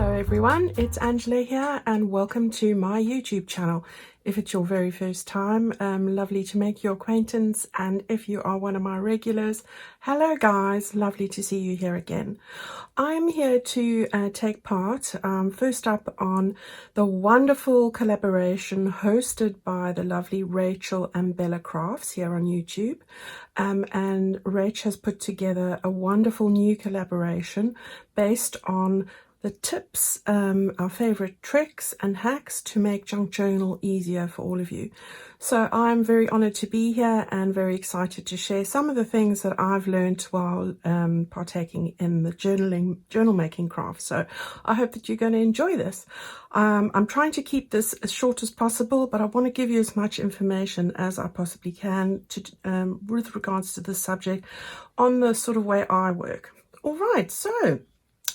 Hello everyone, it's Angela here and welcome to my YouTube channel. If it's your very first time, lovely to make your acquaintance, and if you are one of my regulars, hello guys, lovely to see you here again. I'm here to take part first up on the wonderful collaboration hosted by the lovely Rachel and Bella Crafts here on YouTube. And Rach has put together a wonderful new collaboration based on the tips, our favorite tricks and hacks to make junk journal easier for all of you. So I'm very honored to be here and very excited to share some of the things that I've learned while partaking in the journal making craft. So I hope that you're going to enjoy this. I'm trying to keep this as short as possible, but I want to give you as much information as I possibly can to, with regards to this subject on the sort of way I work. All right, so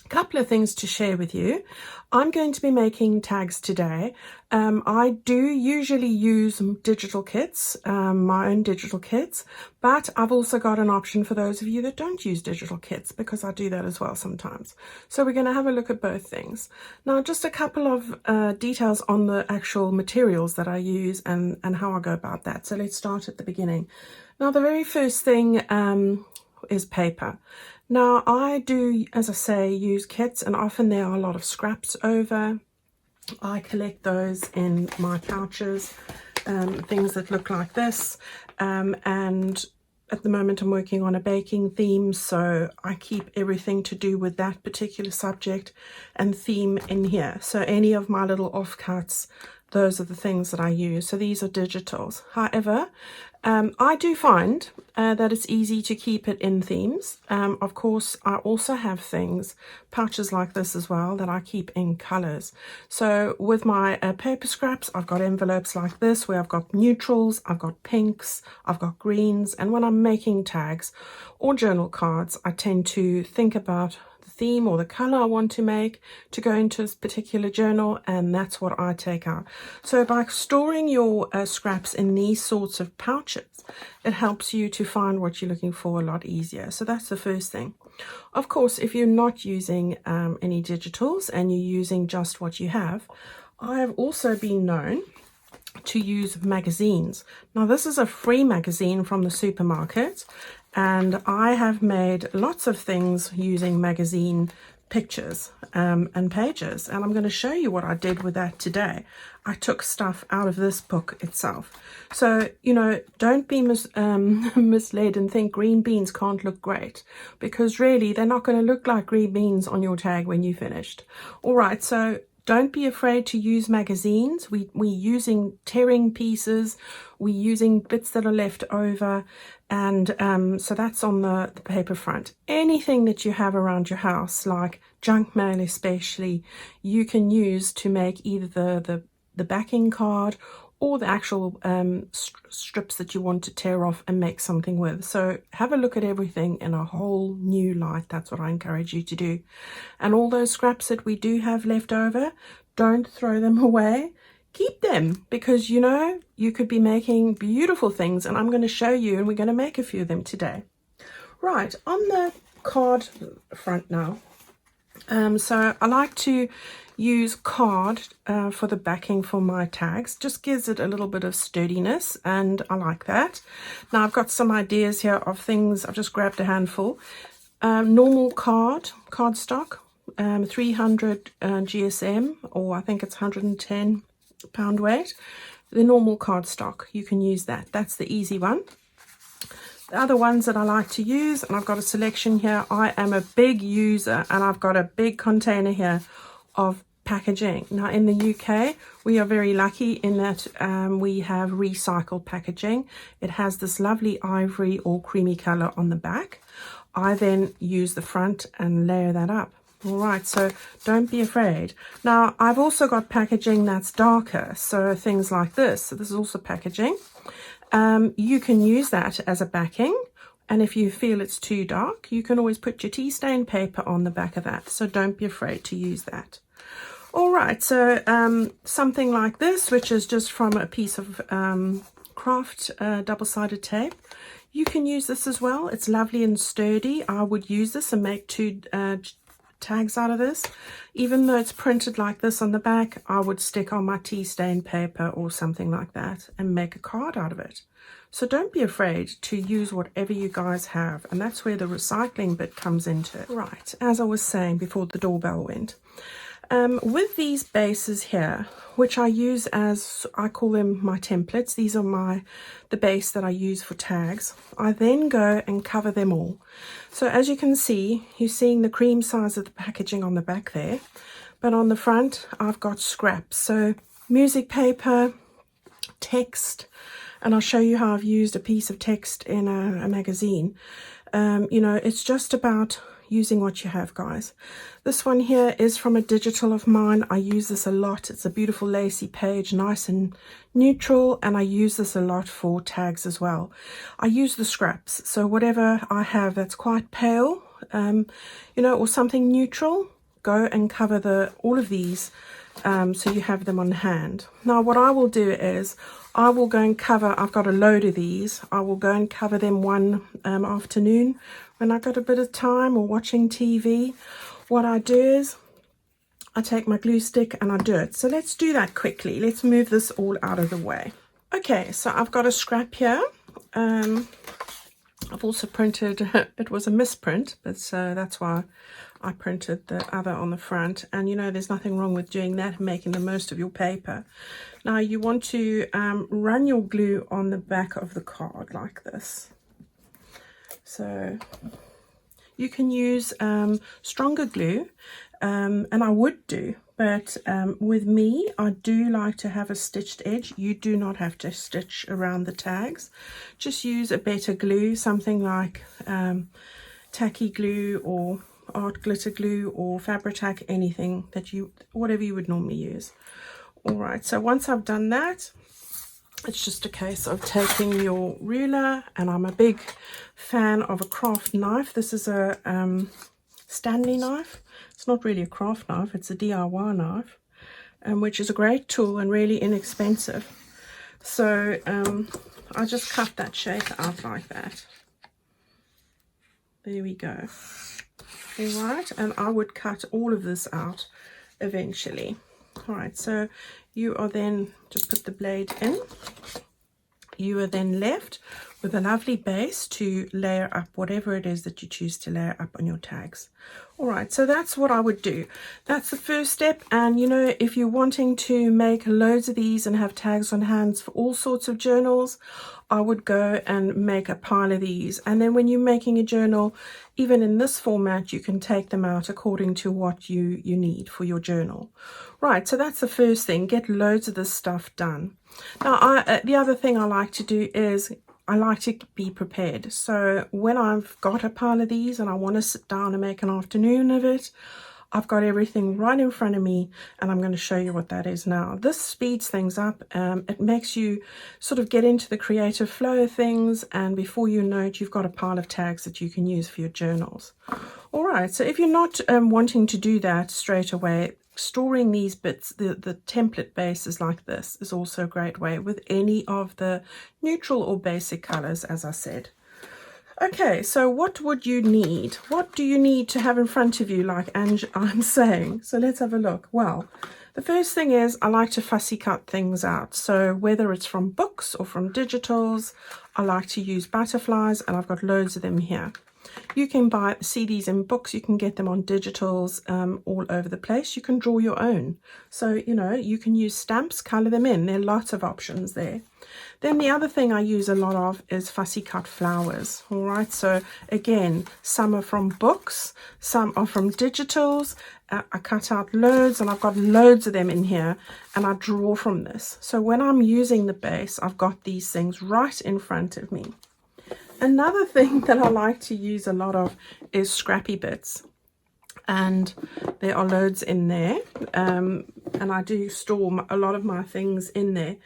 couple of things to share with you. I'm going to be making tags today. I do usually use digital kits, my own digital kits, but I've also got an option for those of you that don't use digital kits, because I do that as well sometimes. So we're going to have a look at both things. Now, just a couple of details on the actual materials that I use and how I go about that. So let's start at the beginning. Now, the very first thing is paper. Now, I do, as I say, use kits, and often there are a lot of scraps over. I collect those in my pouches, things that look like this, and at the moment I'm working on a baking theme, so I keep everything to do with that particular subject and theme in here. So any of my little offcuts, those are the things that I use. So these are digitals. However, I do find that it's easy to keep it in themes. Of course, I also have pouches like this as well, that I keep in colors. So with my paper scraps, I've got envelopes like this where I've got neutrals, I've got pinks, I've got greens. And when I'm making tags or journal cards, I tend to think about theme or the color I want to make to go into a particular journal, and that's what I take out. So by storing your scraps in these sorts of pouches, it helps you to find what you're looking for a lot easier. So that's the first thing. Of course, if you're not using any digitals and you're using just what you have, I have also been known to use magazines. Now, this is a free magazine from the supermarket, and I have made lots of things using magazine pictures and pages, and I'm going to show you what I did with that today. I took stuff out of this book itself. So, you know, don't be misled and think green beans can't look great, because really they're not going to look like green beans on your tag when you're finished. All right, so don't be afraid to use magazines. We're using tearing pieces, we're using bits that are left over, and so that's on the paper front. Anything that you have around your house, like junk mail especially, you can use to make either the backing card or the actual strips that you want to tear off and make something with. So have a look at everything in a whole new light. That's what I encourage you to do. And all those scraps that we do have left over, don't throw them away. Keep them, because you know, you could be making beautiful things, and I'm going to show you, and we're going to make a few of them today. Right, on the card front now. So I like to use card for the backing for my tags. Just gives it a little bit of sturdiness, and I like that. Now I've got some ideas here of things. I've just grabbed a handful. Normal cardstock, 300 GSM, or I think it's 110 pound weight. The normal cardstock, you can use that. That's the easy one. The other ones that I like to use, and I've got a selection here. I am a big user, and I've got a big container here of packaging. Now in the UK, we are very lucky in that we have recycled packaging. It has this lovely ivory or creamy color on the back. I then use the front and layer that up. All right, so don't be afraid. Now, I've also got packaging that's darker, so things like this. So this is also packaging. You can use that as a backing, and if you feel it's too dark, you can always put your tea stain paper on the back of that. So don't be afraid to use that. All right, so something like this, which is just from a piece of craft double-sided tape. You can use this as well. It's lovely and sturdy. I would use this and make two tags out of this. Even though it's printed like this on the back, I would stick on my tea stain paper or something like that and make a card out of it. So don't be afraid to use whatever you guys have, and that's where the recycling bit comes into it. Right, as I was saying before the doorbell went, with these bases here, which I use as, I call them my templates, these are the base that I use for tags, I then go and cover them all. So as you can see, you're seeing the cream size of the packaging on the back there, but on the front I've got scraps, so music paper, text, and I'll show you how I've used a piece of text in a magazine. You know, it's just about using what you have, guys. This one here is from a digital of mine. I use this a lot. It's a beautiful lacy page, nice and neutral, and I use this a lot for tags as well. I use the scraps, so whatever I have that's quite pale, you know, or something neutral, go and cover all of these, so you have them on hand. Now what I will do is I will go and cover, I've got a load of these, I will go and cover them one afternoon when I've got a bit of time or watching TV. What I do is I take my glue stick and I do it. So let's do that quickly. Let's move this all out of the way. Okay, so I've got a scrap here. I've also printed, it was a misprint, but so that's why I printed the other on the front. And you know, there's nothing wrong with doing that, making the most of your paper. Now you want to run your glue on the back of the card like this. So you can use stronger glue, and I would do, but with me, I do like to have a stitched edge. You do not have to stitch around the tags. Just use a better glue, something like tacky glue or art glitter glue or Fabri-Tac, anything that whatever you would normally use. All right, so once I've done that, it's just a case of taking your ruler, and I'm a big fan of a craft knife. This is a Stanley knife. It's not really a craft knife, it's a DIY knife, which is a great tool and really inexpensive. So I just cut that shape out like that. There we go. All right, and I would cut all of this out eventually. All right, so you are then, just put the blade in, you are then left with a lovely base to layer up whatever it is that you choose to layer up on your tags. All right, so that's what I would do. That's the first step. And you know, if you're wanting to make loads of these and have tags on hands for all sorts of journals, I would go and make a pile of these. And then when you're making a journal, even in this format, you can take them out according to what you need for your journal. Right, so that's the first thing, get loads of this stuff done. Now, the other thing I like to do is I like to be prepared. So when I've got a pile of these and I want to sit down and make an afternoon of it, I've got everything right in front of me, and I'm going to show you what that is now. This speeds things up. It makes you sort of get into the creative flow of things, and before you know it, you've got a pile of tags that you can use for your journals. All right, so if you're not wanting to do that straight away, storing these bits, the template bases like this, is also a great way with any of the neutral or basic colors, as I said. Okay, so what would you need? What do you need to have in front of you, like I'm saying? So let's have a look. Well, the first thing is I like to fussy cut things out. So whether it's from books or from digitals, I like to use butterflies, and I've got loads of them here. You can see these in books, you can get them on digitals all over the place. You can draw your own. So, you know, you can use stamps, color them in. There are lots of options there. Then the other thing I use a lot of is fussy cut flowers. All right, so again, some are from books, some are from digitals. I cut out loads, and I've got loads of them in here, and I draw from this. So when I'm using the base, I've got these things right in front of me. Another thing that I like to use a lot of is scrappy bits, and there are loads in there, and I do store a lot of my things in there.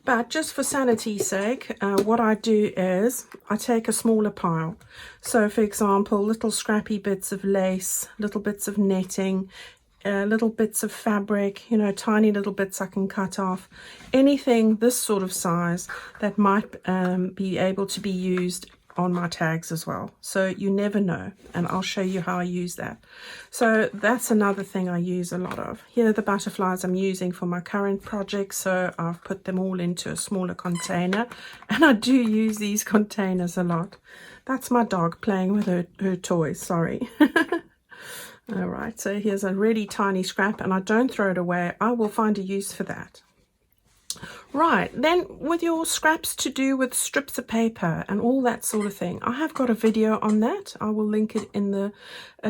But just for sanity's sake, what I do is I take a smaller pile. So for example, little scrappy bits of lace, little bits of netting, little bits of fabric, you know, tiny little bits I can cut off. Anything this sort of size that might be able to be used on my tags as well, so you never know, and I'll show you how I use that. So that's another thing I use a lot of. Here are the butterflies I'm using for my current project, so I've put them all into a smaller container, and I do use these containers a lot. That's my dog playing with her toys, sorry. All right, so here's a really tiny scrap, and I don't throw it away. I will find a use for that. Right, then with your scraps to do with strips of paper and all that sort of thing, I have got a video on that. I will link it in the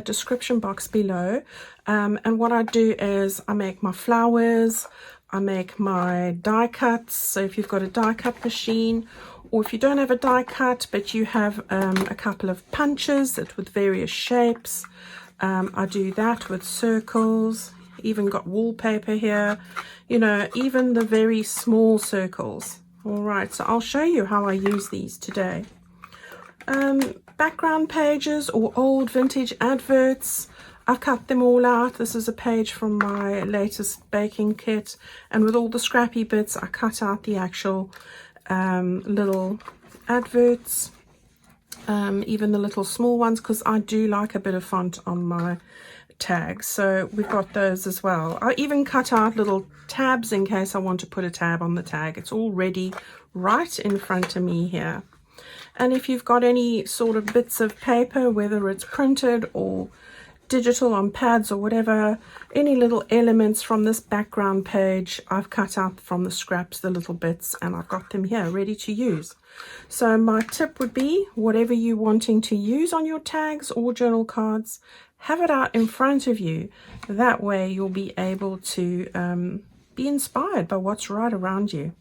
description box below. And what I do is I make my flowers, I make my die cuts. So if you've got a die cut machine, or if you don't have a die cut but you have a couple of punches that with various shapes, I do that with circles. Even got wallpaper here, you know, even the very small circles. All right, so I'll show you how I use these today. Background pages or old vintage adverts, I've cut them all out. This is a page from my latest baking kit, and with all the scrappy bits I cut out the actual little adverts, even the little small ones, because I do like a bit of font on my tags, so we've got those as well. I even cut out little tabs in case I want to put a tab on the tag. It's all ready right in front of me here. And if you've got any sort of bits of paper, whether it's printed or digital on pads or whatever, any little elements from this background page, I've cut out from the scraps the little bits, and I've got them here ready to use. So my tip would be, whatever you're wanting to use on your tags or journal cards, have it out in front of you. That way you'll be able to be inspired by what's right around you.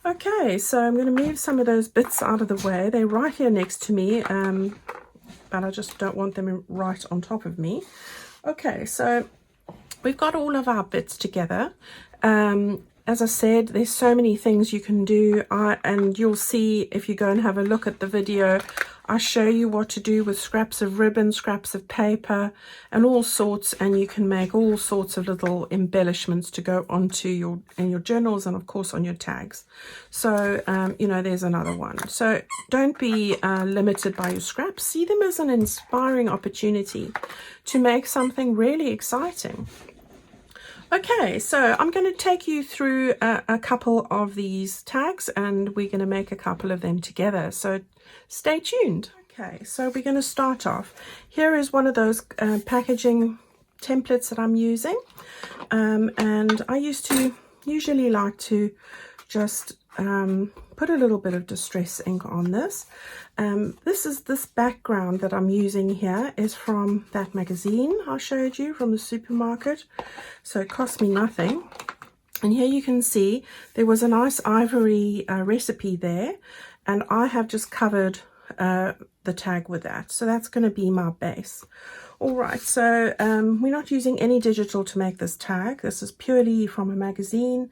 Okay, so I'm going to move some of those bits out of the way. They're right here next to me, but I just don't want them right on top of me. Okay, so we've got all of our bits together. As I said, there's so many things you can do, and you'll see if you go and have a look at the video, I show you what to do with scraps of ribbon, scraps of paper, and all sorts, and you can make all sorts of little embellishments to go onto your journals, and of course on your tags. So you know, there's another one. So don't be limited by your scraps. See them as an inspiring opportunity to make something really exciting. Okay, so I'm going to take you through a couple of these tags, and we're going to make a couple of them together, so stay tuned. Okay, so we're going to start off. Here is one of those packaging templates that I'm using, and I usually like to just put a little bit of distress ink on this. This background that I'm using here is from that magazine I showed you from the supermarket, so it cost me nothing. And here you can see there was a nice ivory recipe there, and I have just covered the tag with that, so that's going to be my base. All right, so we're not using any digital to make this tag. This is purely from a magazine,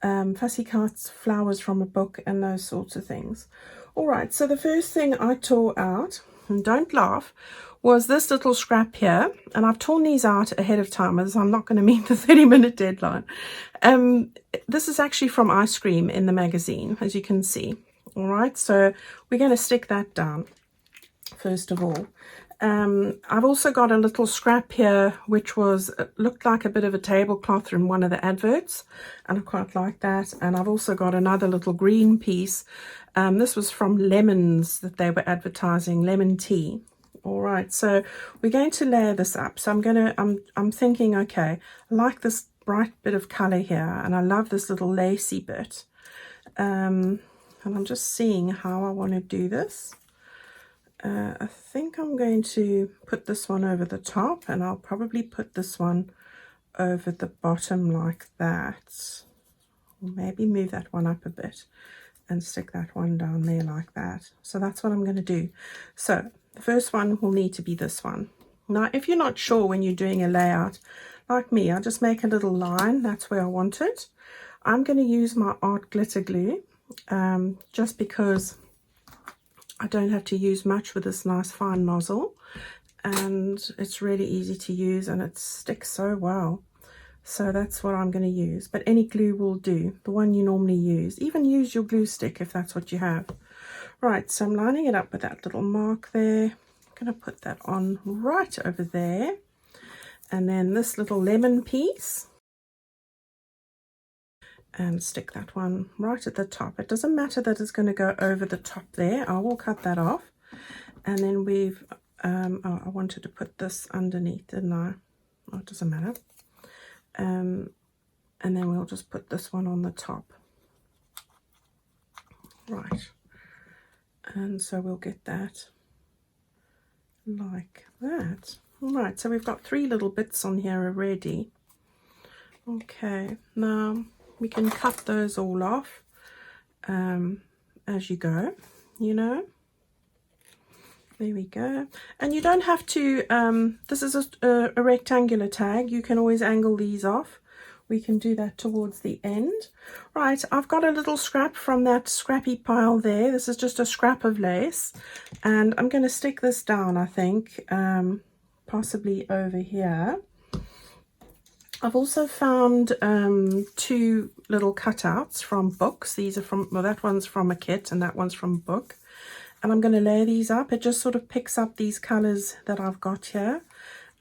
fussy cuts, flowers from a book, and those sorts of things. All right, so the first thing I tore out, and don't laugh, was this little scrap here, and I've torn these out ahead of time as I'm not going to meet the 30-minute deadline. This is actually from ice cream in the magazine, as you can see. All right, so we're going to stick that down first of all. I've also got a little scrap here which looked like a bit of a tablecloth from one of the adverts, and I quite like that. And I've also got another little green piece. This was from lemons that they were advertising, lemon tea. All right, so we're going to layer this up. So I'm thinking, okay, I like this bright bit of color here, and I love this little lacy bit. And I'm just seeing how I want to do this. I think I'm going to put this one over the top, and I'll probably put this one over the bottom like that. Or maybe move that one up a bit and stick that one down there like that. So that's what I'm going to do. So the first one will need to be this one. Now, if you're not sure when you're doing a layout, like me, I just make a little line. That's where I want it. I'm going to use my art glitter glue, just because I don't have to use much with this nice fine nozzle, and it's really easy to use, and it sticks so well. So that's what I'm going to use, but any glue will do, the one you normally use. Even use your glue stick if that's what you have. Right, so I'm lining it up with that little mark there. I'm going to put that on right over there. And then this little lemon piece. And stick that one right at the top. It doesn't matter that it's going to go over the top there. I will cut that off. And then we've, oh, I wanted to put this underneath, didn't I? Oh, it doesn't matter. And then we'll just put this one on the top. Right. And so we'll get that like that. All right, so we've got 3 little bits on here already. Okay, now we can cut those all off as you go, you know. There we go. And you don't have to, this is a rectangular tag. You can always angle these off. We can do that towards the end. Right, I've got a little scrap from that scrappy pile there. This is just a scrap of lace. And I'm going to stick this down, I think, possibly over here. I've also found 2 little cutouts from books. These are from, well, that one's from a kit and that one's from a book. And I'm going to layer these up. It just sort of picks up these colours that I've got here.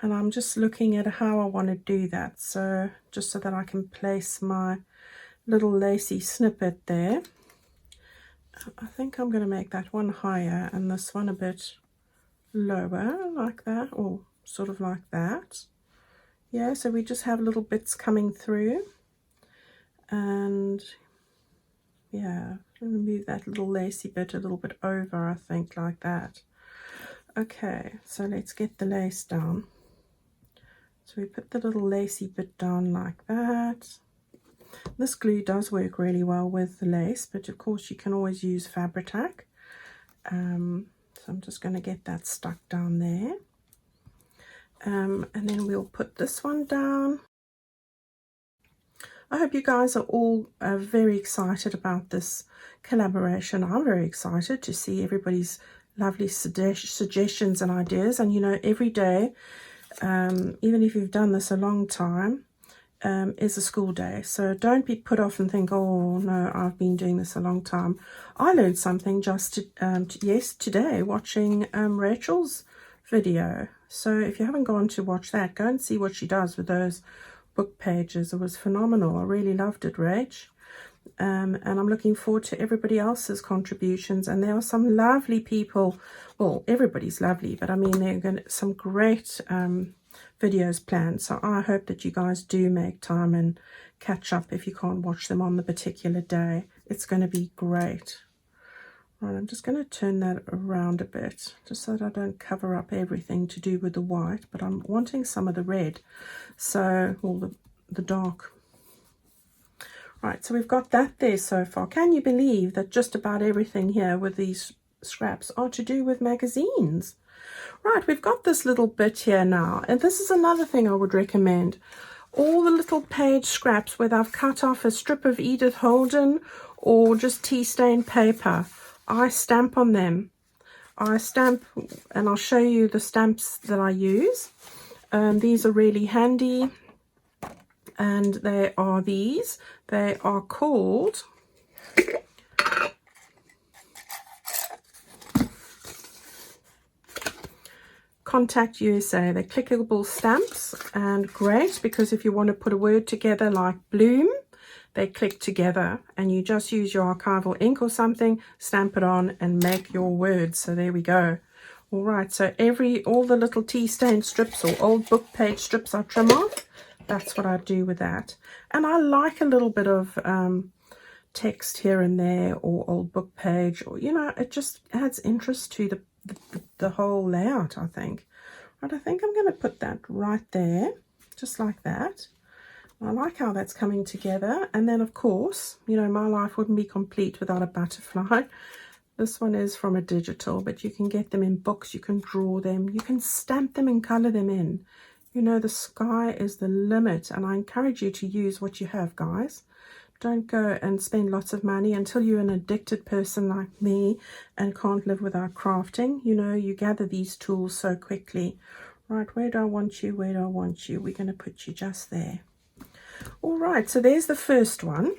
And I'm just looking at how I want to do that. So just so that I can place my little lacy snippet there. I think I'm going to make that one higher and this one a bit lower, like that, or sort of like that. Yeah, so we just have little bits coming through. And yeah, I'm going to move that little lacy bit a little bit over, I think, like that. Okay, so let's get the lace down. So we put the little lacy bit down like that. This glue does work really well with the lace, but of course you can always use Fabri-Tac. So I'm just going to get that stuck down there. And then we'll put this one down. I hope you guys are all very excited about this collaboration. I'm very excited to see everybody's lovely suggestions and ideas. And you know, every day, even if you've done this a long time, is a school day. So don't be put off and think, oh no, I've been doing this a long time. I learned something just today watching Rachel's video. So if you haven't gone to watch that, go and see what she does with those book pages. It was phenomenal. I really loved it, Rach. And I'm looking forward to everybody else's contributions. And there are some lovely people. Well, everybody's lovely, but I mean, there are going to, some great videos planned. So I hope that you guys do make time and catch up if you can't watch them on the particular day. It's going to be great. Right, I'm just going to turn that around a bit, just so that I don't cover up everything to do with the white, but I'm wanting some of the red, so, or the dark. Right, so we've got that there so far. Can you believe that just about everything here with these scraps are to do with magazines? Right, we've got this little bit here now, and this is another thing I would recommend. All the little page scraps, whether I've cut off a strip of Edith Holden or just tea stained paper, I stamp on them. I stamp, and I'll show you the stamps that I use. These are really handy, and they are these. They are called Contact USA. They're clickable stamps, and great because if you want to put a word together like bloom, they click together, and you just use your archival ink or something, stamp it on and make your words. So there we go. All right, so all the little tea stained strips or old book page strips I trim off, that's what I do with that. And I like a little bit of text here and there, or old book page, or you know, it just adds interest to the whole layout, I think. Right, I think I'm going to put that right there, just like that. I like how that's coming together. And then of course, you know, my life wouldn't be complete without a butterfly. This one is from a digital, but you can get them in books, you can draw them, you can stamp them and color them in. You know, the sky is the limit, and I encourage you to use what you have, guys. Don't go and spend lots of money until you're an addicted person like me and can't live without crafting. You know, you gather these tools so quickly. Right, where do I want you? Where do I want you? We're going to put you just there. All right, so there's the first one.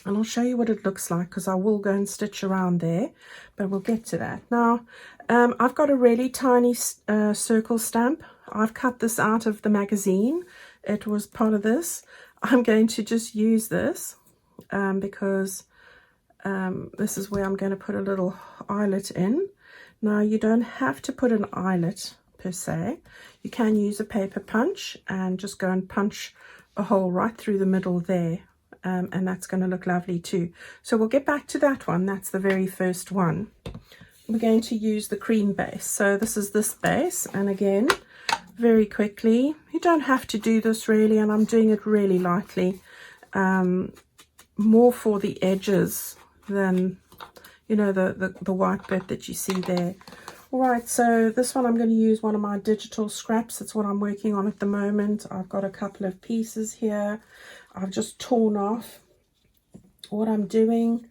and I'll show you what it looks like, because I will go and stitch around there, but we'll get to that. Now, I've got a really tiny circle stamp. I've cut this out of the magazine. It was part of this. I'm going to just use this because this is where I'm going to put a little eyelet in. Now, you don't have to put an eyelet per se. You can use a paper punch and just go and punch a hole right through the middle there, and that's going to look lovely too. So we'll get back to that one. That's the very first one. We're going to use the cream base. So this is this base, and again, very quickly, you don't have to do this really, and I'm doing it really lightly, more for the edges than, you know, the white bit that you see there. All right, so this one I'm going to use one of my digital scraps. It's what I'm working on at the moment. I've got a couple of pieces here. I've just torn off what I'm doing.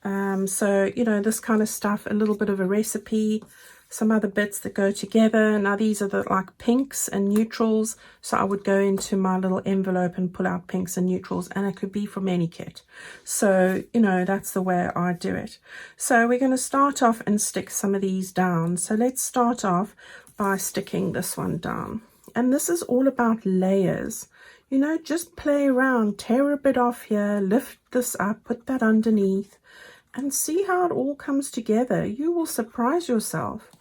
So, you know, this kind of stuff, a little bit of a recipe, some other bits that go together. Now, these are the like pinks and neutrals. So I would go into my little envelope and pull out pinks and neutrals, and it could be from any kit. So, you know, that's the way I do it. So we're going to start off and stick some of these down. So let's start off by sticking this one down. And this is all about layers. You know, just play around, tear a bit off here, lift this up, put that underneath, and see how it all comes together. You will surprise yourself,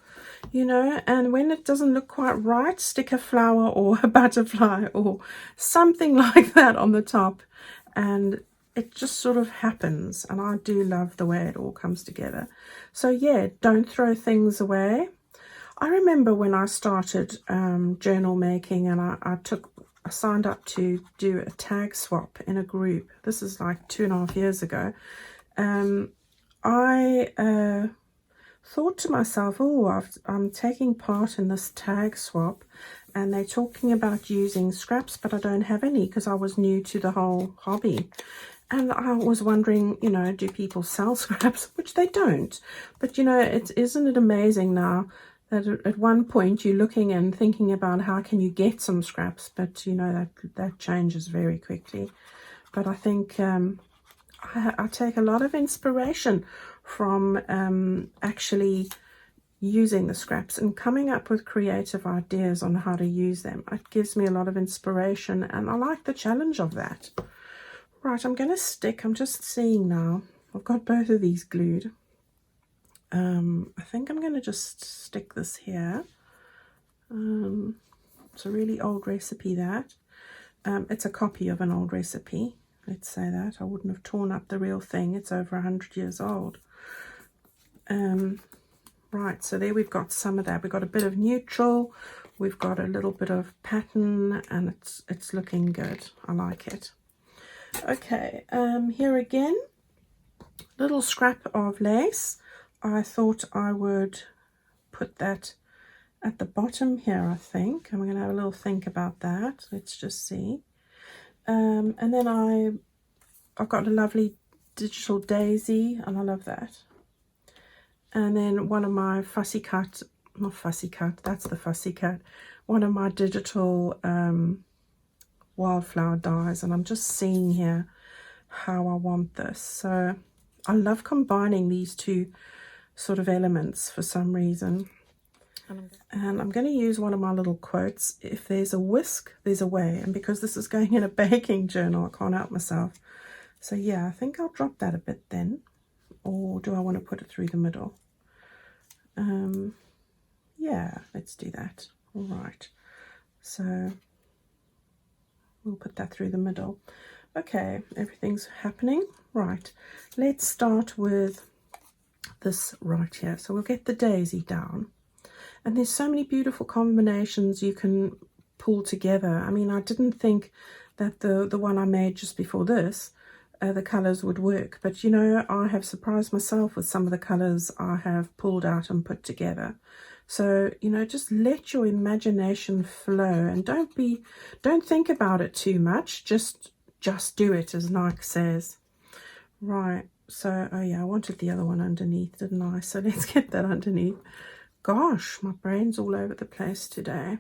you know. And when it doesn't look quite right, stick a flower or a butterfly or something like that on the top, and it just sort of happens. And I do love the way it all comes together. So yeah, don't throw things away. I remember when I started journal making, and I signed up to do a tag swap in a group. This is like 2.5 years ago. I thought to myself, oh, I'm taking part in this tag swap, and they're talking about using scraps, but I don't have any because I was new to the whole hobby. And I was wondering, you know, do people sell scraps? Which they don't. But, you know, isn't it amazing now that at one point you're looking and thinking about how can you get some scraps, but, you know, that changes very quickly. But I think I take a lot of inspiration from actually using the scraps and coming up with creative ideas on how to use them. It gives me a lot of inspiration, and I like the challenge of that. Right, I'm going to stick, I'm just seeing now, I've got both of these glued. I think I'm going to just stick this here. It's a really old recipe, that. It's a copy of an old recipe. Let's say that. I wouldn't have torn up the real thing. It's over 100 years old. Right, so there we've got some of that. We've got a bit of neutral. We've got a little bit of pattern, and it's looking good. I like it. Okay, here again, little scrap of lace. I thought I would put that at the bottom here, I think. And we're going to have a little think about that. Let's just see. And then I've got a lovely digital daisy, and I love that. And then one of my fussy cut, not fussy cut, that's the fussy cut, one of my digital wildflower dies, and I'm just seeing here how I want this. So I love combining these two sort of elements for some reason. And I'm going to use one of my little quotes: if there's a whisk, there's a way. And because this is going in a baking journal, I can't help myself. So yeah, I think I'll drop that a bit then. Or do I want to put it through the middle? Yeah, let's do that. All right. So we'll put that through the middle. Okay, everything's happening. Right. Let's start with this right here. So we'll get the daisy down. And there's so many beautiful combinations you can pull together. I mean, I didn't think that the one I made just before this, the colors would work, but you know, I have surprised myself with some of the colors I have pulled out and put together. So, you know, just let your imagination flow, and don't think about it too much. Just do it, as Nike says. Right, so oh yeah, I wanted the other one underneath, didn't I? So let's get that underneath. Gosh, my brain's all over the place today.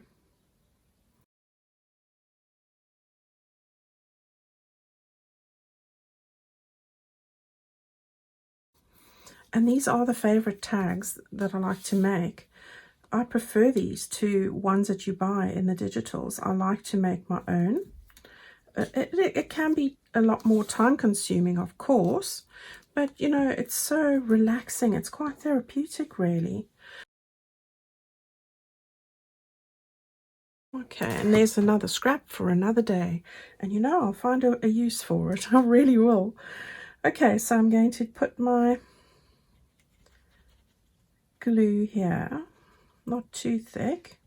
And these are the favorite tags that I like to make. I prefer these to ones that you buy in the digitals. I like to make my own. It can be a lot more time consuming, of course, but you know, it's so relaxing. It's quite therapeutic, really. Okay, and there's another scrap for another day. And you know, I'll find a use for it. I really will. Okay, so I'm going to put my glue here, not too thick.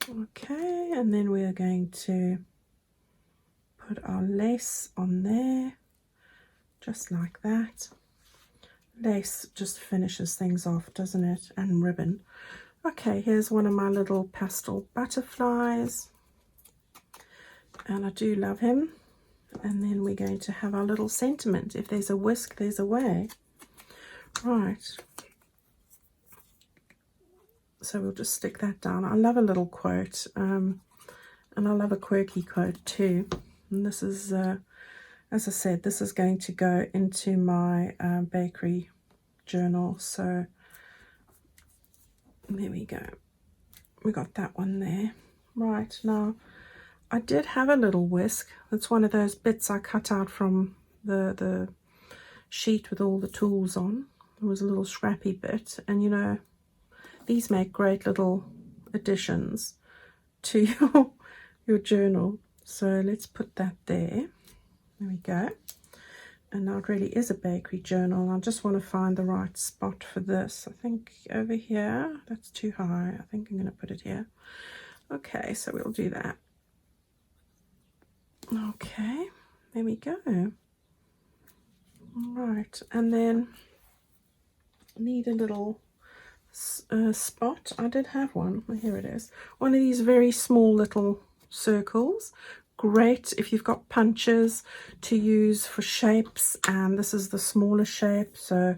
Okay, and then we are going to put our lace on there, just like that. Lace just finishes things off, doesn't it? And ribbon. Okay, here's one of my little pastel butterflies, and I do love him. And then we're going to have our little sentiment. If there's a whisk, there's a way. Right. So we'll just stick that down. I love a little quote, and I love a quirky quote too. And this is, as I said, this is going to go into my bakery journal. So there we go. We got that one there. Right, now I did have a little whisk. It's one of those bits I cut out from the sheet with all the tools on. It was a little scrappy bit, and you know, these make great little additions to your journal. So let's put that there. There we go. And now it really is a bakery journal. I just want to find the right spot for this. I think over here, that's too high. I think I'm going to put it here. Okay, so we'll do that. Okay, there we go. All right, and then I need a little spot. I did have one. Oh, here it is. One of these very small little circles. Great if you've got punches to use for shapes, and this is the smaller shape, so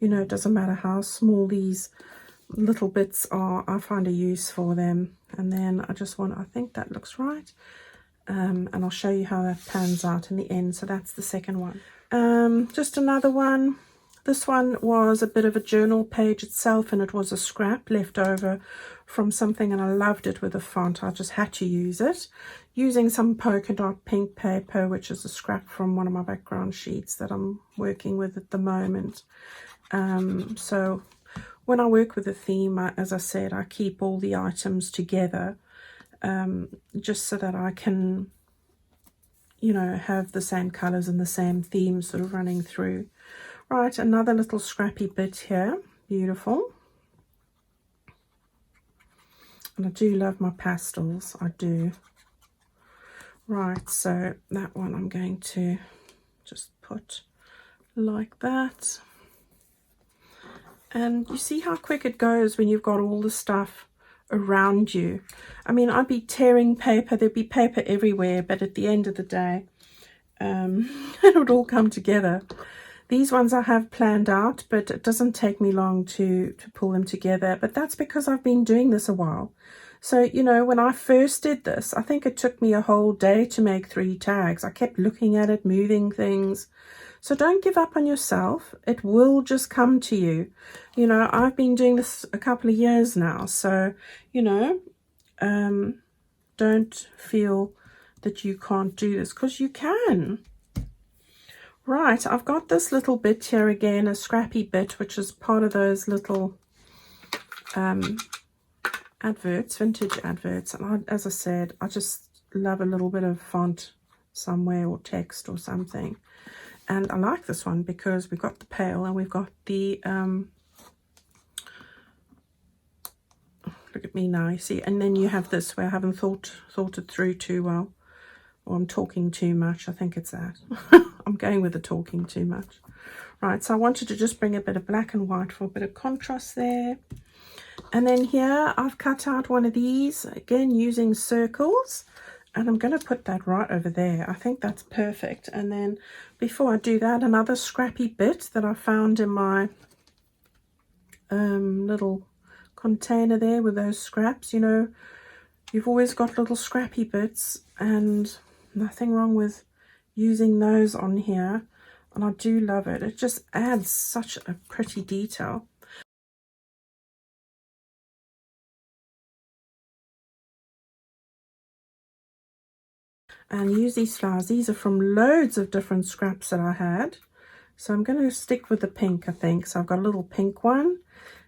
you know, it doesn't matter how small these little bits are, I find a use for them. And then I just want, I think that looks right, and I'll show you how that pans out in the end. So that's the second one. Just another one. This one was a bit of a journal page itself, and it was a scrap left over from something, and I loved it with the font. I just had to use it, using some polka dot pink paper, which is a scrap from one of my background sheets that I'm working with at the moment. So when I work with a theme, as I said, I keep all the items together, just so that I can, you know, have the same colors and the same themes sort of running through. Right, another little scrappy bit here. Beautiful. And I do love my pastels, I do. Right, so that one I'm going to just put like that. And you see how quick it goes when you've got all the stuff around you. I mean, I'd be tearing paper, there'd be paper everywhere, but at the end of the day, it would all come together. These ones I have planned out, but it doesn't take me long to pull them together. But that's because I've been doing this a while. So, you know, when I first did this, I think it took me a whole day to make 3 tags. I kept looking at it, moving things. So don't give up on yourself. It will just come to you. You know, I've been doing this a couple of years now. So, you know, don't feel that you can't do this, because you can. Right, I've got this little bit here again, a scrappy bit, which is part of those little adverts, vintage adverts. And as I said, I just love a little bit of font somewhere, or text or something. And I like this one because we've got the pail and we've got the, look at me now, you see. And then you have this where I haven't thought it through too well. Or I'm talking too much. I think it's that. I'm going with the talking too much. Right, so I wanted to just bring a bit of black and white for a bit of contrast there. And then here I've cut out one of these, again using circles. And I'm going to put that right over there. I think that's perfect. And then before I do that, another scrappy bit that I found in my little container there with those scraps. You know, you've always got little scrappy bits, and nothing wrong with using those on here. and I do love it. It just adds such a pretty detail. And use these flowers. These are from loads of different scraps that I had. So I'm going to stick with the pink, I think. So I've got a little pink one.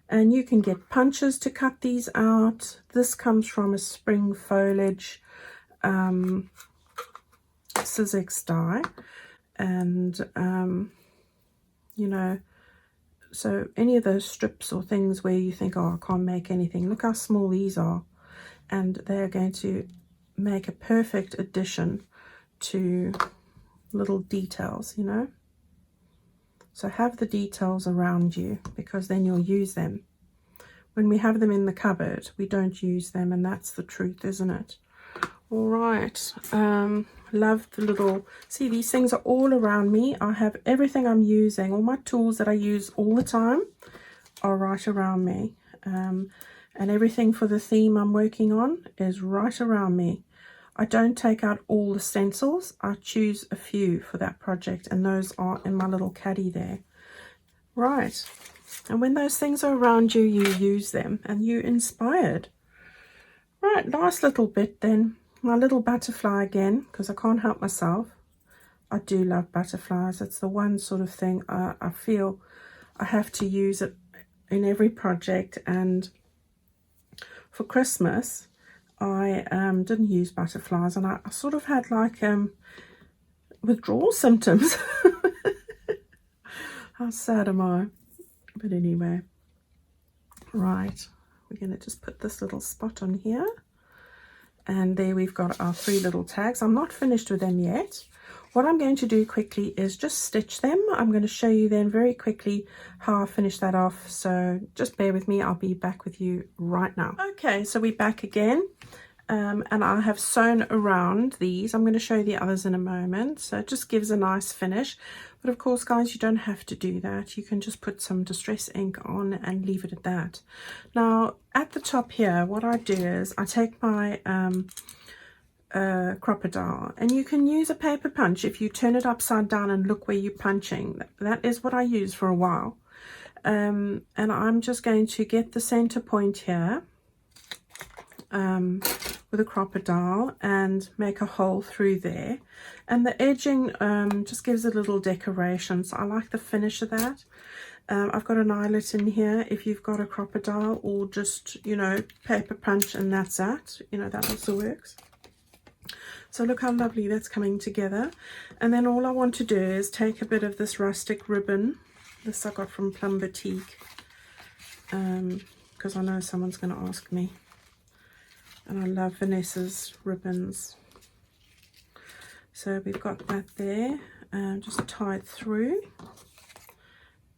And you can get punches to cut these out. This comes from a spring foliage Sizzix die. And, you know, so any of those strips or things where you think, oh, I can't make anything. Look how small these are. And they're going to make a perfect addition to little details, you know. So have the details around you, because then you'll use them. When we have them in the cupboard, we don't use them, and that's the truth, isn't it? All right. Love the little, see, these things are all around me. I have everything I'm using, all my tools that I use all the time are right around me. And everything for the theme I'm working on is right around me. I don't take out all the stencils. I choose a few for that project, and those are in my little caddy there. Right. And when those things are around you, you use them and you're inspired. Right, last little bit then. My little butterfly again, because I can't help myself. I do love butterflies. It's the one sort of thing I feel I have to use it in every project. And for Christmas, I didn't use butterflies, and I sort of had like withdrawal symptoms. How sad am I? But anyway, right, we're going to just put this little spot on here, and there we've got our 3 little tags. I'm not finished with them yet. What I'm going to do quickly is just stitch them. I'm going to show you then very quickly how I finish that off. So just bear with me. I'll be back with you right now. Okay, so we're back again. And I have sewn around these. I'm going to show you the others in a moment. So it just gives a nice finish. But of course, guys, you don't have to do that. You can just put some distress ink on and leave it at that. Now, at the top here, what I do is I take my crocodile, and you can use a paper punch if you turn it upside down and look where you're punching. That is what I use for a while. And I'm just going to get the center point here with a crocodile and make a hole through there, and the edging just gives a little decoration, so I like the finish of that. I've got an eyelet in here if you've got a crocodile, or just, you know, paper punch and that's that, you know, that also works. So look how lovely that's coming together. And then all I want to do is take a bit of this rustic ribbon. This I got from Plum Boutique, because I know someone's going to ask me. And I love Vanessa's ribbons. So we've got that there. Just tie it through.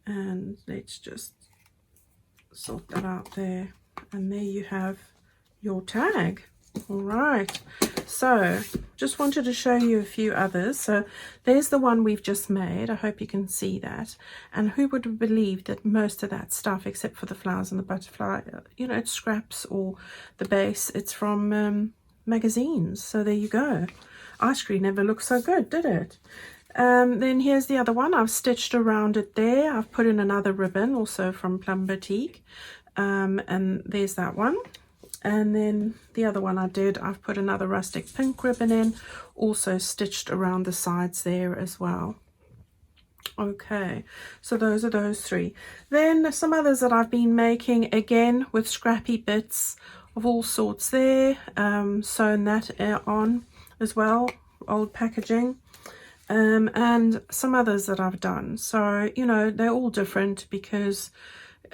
And let's just sort that out there. And there you have your tag. All right, so just wanted to show you a few others. So there's the one we've just made. I hope you can see that. And who would have believed that most of that stuff, except for the flowers and the butterfly, you know, it's scraps, or the base, it's from magazines. So there you go. Ice cream never looked so good, did it? Then here's the other one. I've stitched around it there. I've put in another ribbon, also from Plum Boutique. And there's that one. And then the other one I've put another rustic pink ribbon in, also stitched around the sides there as well. Okay, so those are those 3. Then some others that I've been making, again with scrappy bits of all sorts there, sewn that on as well, old packaging, and some others that I've done. So, you know, they're all different because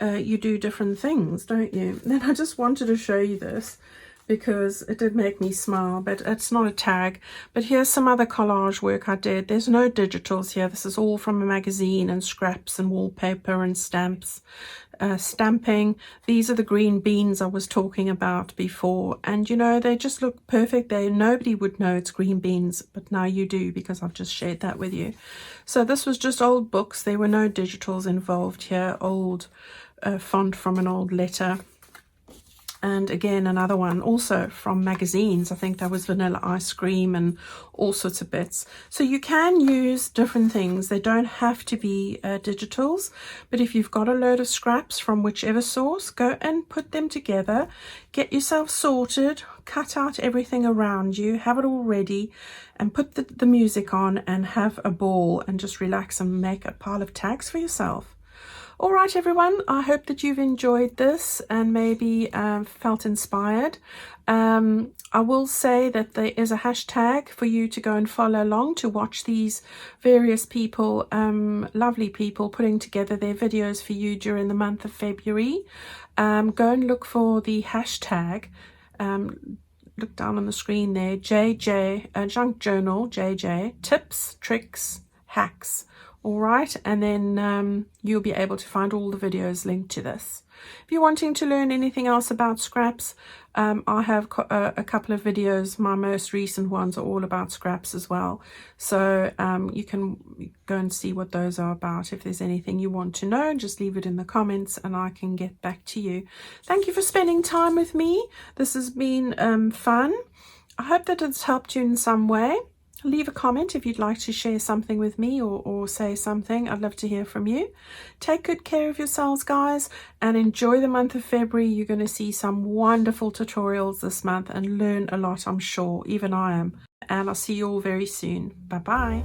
you do different things, don't you? Then I just wanted to show you this because it did make me smile, but it's not a tag. But here's some other collage work I did. There's no digitals here. This is all from a magazine and scraps and wallpaper and stamps. Stamping. These are the green beans I was talking about before, and you know, they just look perfect. Nobody would know it's green beans, but now you do, because I've just shared that with you. So this was just old books. There were no digitals involved here. Old font from an old letter. And again, another one also from magazines. I think that was vanilla ice cream and all sorts of bits. So you can use different things. They don't have to be digitals, but if you've got a load of scraps from whichever source, go and put them together. Get yourself sorted, cut out everything around you, have it all ready, and put the music on and have a ball and just relax and make a pile of tags for yourself. All right, everyone, I hope that you've enjoyed this and maybe felt inspired. I will say that there is a hashtag for you to go and follow along to watch these various people, lovely people, putting together their videos for you during the month of February. Go and look for the hashtag. Look down on the screen there, Junk Journal, JJ, Tips, Tricks, Hacks. All right, and then you'll be able to find all the videos linked to this. If you're wanting to learn anything else about scraps, I have a couple of videos. My most recent ones are all about scraps as well. So you can go and see what those are about. If there's anything you want to know, just leave it in the comments and I can get back to you. Thank you for spending time with me. This has been fun. I hope that it's helped you in some way. Leave a comment if you'd like to share something with me or say something. I'd love to hear from you. Take good care of yourselves, guys, and enjoy the month of February. You're going to see some wonderful tutorials this month and learn a lot, I'm sure. Even I am. And I'll see you all very soon. Bye-bye.